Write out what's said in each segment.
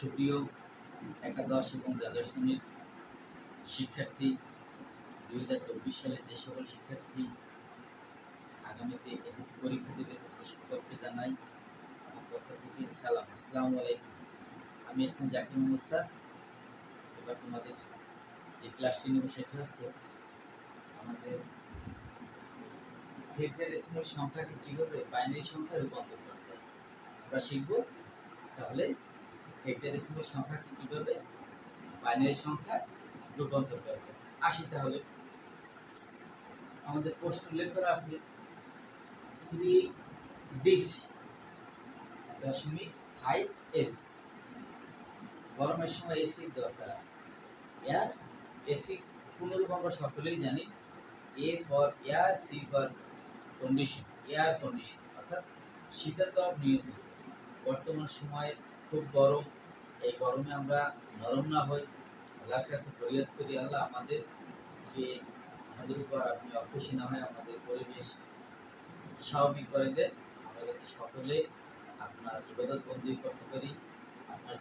সুপ্রিয় একাদশ এবং দ্বাদশ শ্রেণীর শিক্ষার্থী, 2024 সালে যে সকল শিক্ষার্থী আগামীতে এসএসসি পরীক্ষা দেবে তাদের সকলকে জানাই আমার পক্ষ থেকে সালাম। আসসালামু আলাইকুম। আমি এসএম জাকির মোহাম্মদ স্যার। এবার তোমাদের যে ক্লাসটি নেব সেটা হচ্ছে আমাদের হেক্সাডেসিমাল সংখ্যাকে কীভাবে বাইনারি সংখ্যায় রূপান্তর করতে হয় আমরা শিখব। তাহলে হেক্সাডেসিমাল সংখ্যাকে কীভাবে বাইনারি সংখ্যায় রূপান্তর করতে হয় আসি। তাহলে আমাদের প্রশ্ন উল্লেখ করা আছে 3DC.5S গরমের সময় এসির দরকার আছে। এয়ার এসি পুনরূপ আমরা সকলেই জানি A for air, C for condition, air condition অর্থাৎ শীতাতপ নিয়ন্ত্রিত। বর্তমান সময়ে খুব গরম, এই গরমে আমরা নরম না হই। আল্লাহর কাছে ফরিয়াদ করি, আল্লাহ আমাদের উপর আপনি অখুশি না হয়, আমাদের পরিবেশ স্বাভাবিক করে দেন। আমরা যাতে সকলে আপনার ইবাদত বন্দী করতে পারি, আপনার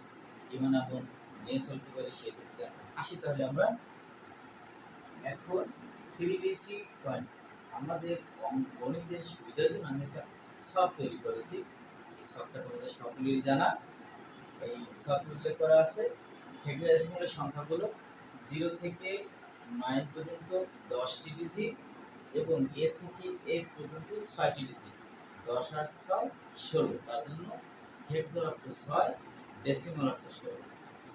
ঈমান আমল নিয়ে চলতে পারি, সেই দিকে আসি। তাহলে আমরা এখন 3DC পয়েন্ট আমাদের গণিতের সুবিধার জন্য আমি একটা সব তৈরি করেছি। এই সবটা তোমাদের সকলেরই জানা। এই সব উল্লেখ করা আছে হেক্সাডেসিমালের সংখ্যাগুলো 0 থেকে 9 পর্যন্ত 10টি ডিজিট এবং এ থেকে 8 পর্যন্ত 6টি ডিজিট। 10 আর 6 16। তার জন্য হেক্সার অর্থ 6, ডেসিমাল অর্থ 16।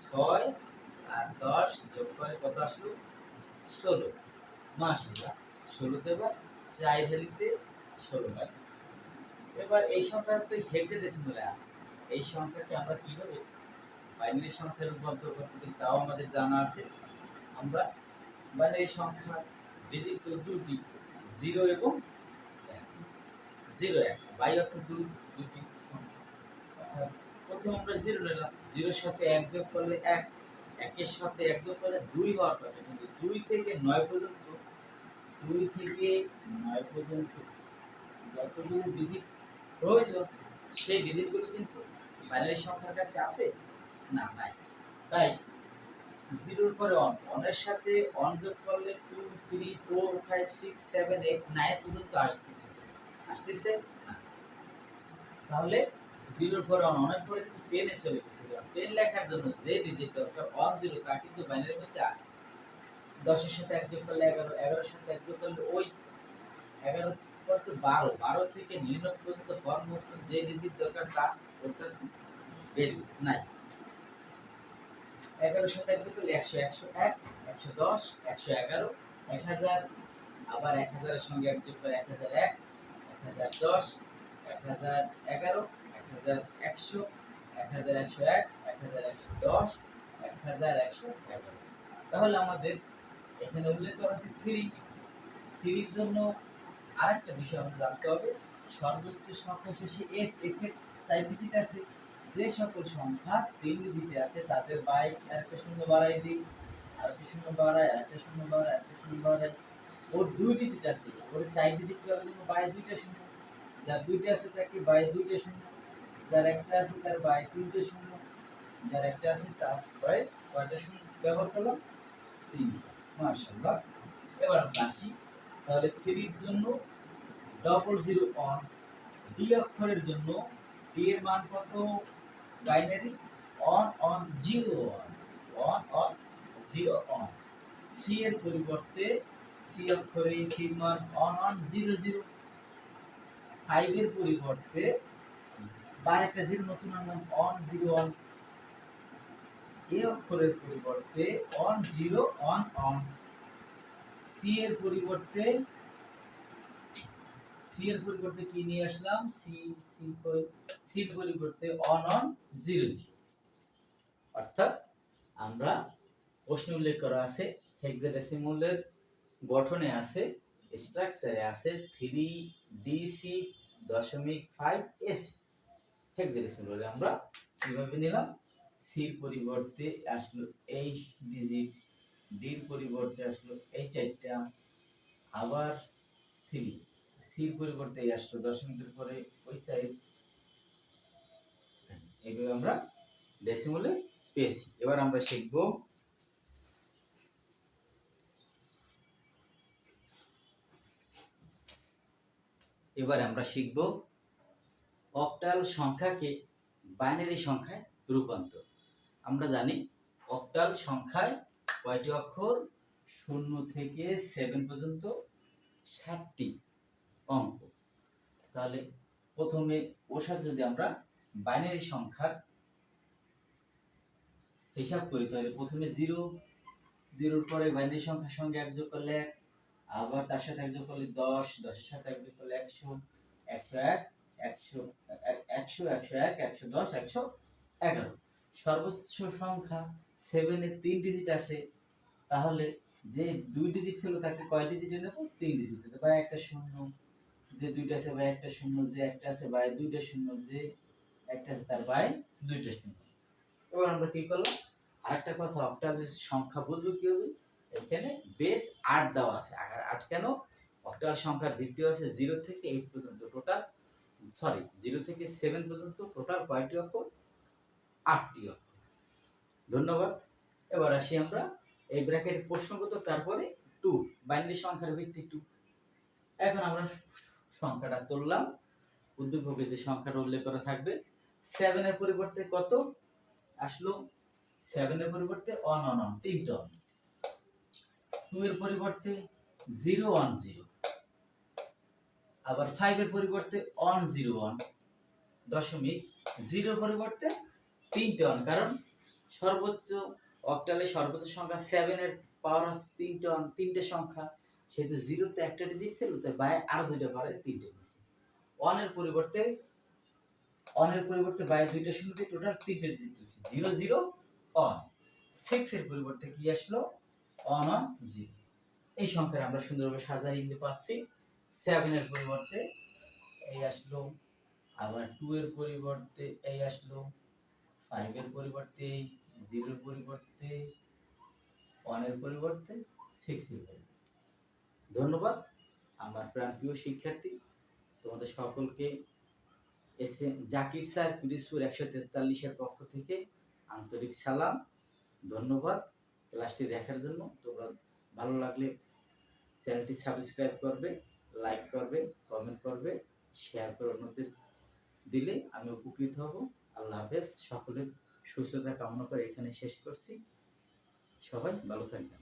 6 আর 10 যোগ করে কত আসলো? 16। মাশাআল্লাহ, 16 তে এবার 4 ভ্যালুতে 16 হয়। এবার এই সংখ্যাটা হেক্সাডেসিমালে আছে। এই সংখ্যাকে আমরা কিভাবে বাইনারি সংখ্যায় রূপান্তর করতে পারি তাও আমাদের জানা আছে। আমরা বাইনারি সংখ্যা ডিজিট তো দুটি, 0 এবং 1। 0 1 বাই অর্থ দুটি সংখ্যা। প্রথমে আমরা 0 নিলাম, 0 এর সাথে 1 যোগ করলে 1, 1 এর সাথে 1 যোগ করলে 2 হওয়ার কথা। কিন্তু 2 থেকে 9 পর্যন্ত যতগুলো ডিজিট প্রয়োজন সেই ডিজিটগুলো কিন্তু বাইনারি সংখ্যার কাছে আছে না, নাই। তাই 0 এর পরে 1 এর সাথে 1 যোগ করলে 2 3 4 5 6 7 8 9 পর্যন্ত আসতেছে না। তাহলে 0 এর পরে 1 এর পরে 10 এ চলে গেছে। 10 লেখার জন্য যে ডিজিট দরকার 1 0 তা কিন্তু বাইনারির মধ্যে আছে। 10 এর সাথে 1 যোগ করলে 11, 11 এর সাথে 1 যোগ করলে ওই 11 পর তো 12, 12 থেকে 99 পর্যন্ত ফর্মমুক্ত যে ডিজিট দরকার তা ওর কাছে ভ্যালু নাই। 11 এর সাথে 1 যোগ করলে 100, 101, 110, 111, 1000, আবার 1000 এর সঙ্গে 1 যোগ করে 1001, 1010, 1011, 1100, 1101, 1110, 1111। তাহলে আমাদের এখানে উল্লেখ করা আছে 3 এর জন্য আরেকটা বিষয় আমাদের জানতে হবে। সর্বোচ্চ সংখ্যা শেষে এর 4 ডিজিট আছে। যে সকল সংখ্যা 3 ডিজিটে আছে তাদের বাই আরেকটা শূন্য বাড়াই দিই, আরেকটা শূন্য বাড়াই, আরেকটা শূন্য বাড়াই, আরেকটা শূন্য বাড়াই। ওর 2 ডিজিট আছে, ওর 4 ডিজিট করার জন্য বাই 2টা শূন্য। যার 2টা আছে তাকে বাই 2টা শূন্য, যার একটা আছে তার বাই 3টা শূন্য, যার একটা আছে তার বাই কয়টা শূন্য ব্যবহার করলাম? 3। মাশাআল্লাহ। এবার আমরা আসি। তাহলে 3 এর জন্য 00 অন, ডি অক্ষরের জন্য ডি এর মান কত? Binary on on 0 on on 0 on. C এর পরিবর্তে সি অক্ষরে সি এর মান অন অন 0 0। 5 এর পরিবর্তে বাই একটা 0 নতুন নাম অন 0 অন। এ অক্ষরের পরিবর্তে অন 0 অন অন। সি এর পরিবর্তে কি নিয়ে আসলাম? সি এর পরিবর্তে অন অন 0 0। অর্থাৎ আমরা প্রশ্ন উল্লেখ করা আছে হেক্সাডেসিমালের গঠনে আছে, স্ট্রাকচারে আছে 3DC.5S হেক্সাডেসিমাল। আমরা কিভাবে নিলাম? সি এর পরিবর্তে আসলো এই ডিজিট, ডি এর পরিবর্তে আসলো এই 4টা, আবার 3। সি এর পরিবর্তে আসলো দশমিকের পরে ওই 4। এইভাবে আমরা ডেসিমালে পেয়েছি। এবার আমরা শিখব অক্টাল সংখ্যাকে বাইনারি সংখ্যায় রূপান্তর। আমরা জানি অক্টাল সংখ্যায় কয়টি অক্ষর? 0 থেকে 7 পর্যন্ত 7টি অঙ্ক। তাহলে প্রথমে ওর সাথে যদি আমরা বাইনারি সংখ্যার হিসাব করি, তাহলে প্রথমে 0, 0-র পরে বাইনারি সংখ্যার সঙ্গে 1 যোগ করলে 1, আবার তার সাথে 1 যোগ করলে 10, 10-এর সাথে 1 যোগ করলে 100, 101, 110, 111। সর্বোচ্চ সংখ্যা 7 এর 3 ডিজিট আছে, তাহলে যে 2 ডিজিট ছিল তাকে কয় ডিজিটে নেব? 3 ডিজিটে। বা একটা শূন্য, যে 2টা আছে বা একটা শূন্য, যে একটা আছে বা 2টা শূন্য, যে একটা আছে তার বাই 2টা শূন্য। এবার আমরা কি করলাম? আরেকটা কথা, অক্টালের সংখ্যা বুঝবো কি হবে? এখানে বেস 8 দেওয়া আছে। 8 কেন? অক্টাল সংখ্যার ভিত্তি আছে 0 থেকে 8 পর্যন্ত, টোটাল 0 থেকে 7 পর্যন্ত টোটাল কয়টি অক্ষর? 8টি অক্ষর। ধন্যবাদ। এবার আসি আমরা এই ব্র্যাকেট প্রশ্নগত, তারপরে 2, বাইনারি সংখ্যার ভিত্তি 2। এখন আমরা সংখ্যাটা তুললাম, উদ্দীপকে যে সংখ্যাটা উল্লেখ করা থাকবে। 7 এর পরিবর্তে কত আসলো? 7 এর পরিবর্তে 1 1 1, 3টা 1। 2 এর পরিবর্তে 0 1 0, আবার 5 এর পরিবর্তে 1 0 1 দশমিক, 0 এর পরিবর্তে 3টা 1, কারণ সর্বোচ্চ অক্টালে সর্বোচ্চ সংখ্যা 7 এর পাওয়ার হচ্ছে 3টা 1, 3টে সংখ্যা, সেহেতু 0 তে একটা ডিজিট ছিল, তাই বাই আরো 2টা পারে 3টে ডিজিট। 1 এর পরিবর্তে বাই 2টা শূন্য দিয়ে টোটাল 3টে ডিজিট লিখছি, 0 0 1। 6 এর পরিবর্তে কি আসলো? 1 1 0। এই সংখ্যাটা আমরা সুন্দরভাবে সাজাই নিতে পারছি। 7 এর পরিবর্তে এই আসলো, আবার 2 এর পরিবর্তে এই আসলো, 5 এর পরিবর্তে 0 এর পরিবর্তে 1 এর পরিবর্তে 6 এর পরিবর্তে। ধন্যবাদ আমার প্রাণপ্রিয় শিক্ষার্থী, তোমাদের সকলকে জাকির স্যার পিরিজপুর 143 এর পক্ষ থেকে আন্তরিক সালাম। ধন্যবাদ ক্লাসটি দেখার জন্য। তোমরা ভালো লাগলে চ্যানেলটি সাবস্ক্রাইব করবে, লাইক করবে, কমেন্ট করবে, শেয়ার করে অন্যদের দিলে আমি উপকৃত হব। আল্লাহ হাফেজ। সকলের সুস্থতা কামনা করে এখানে শেষ করছি। সবাই ভালো থাকবেন।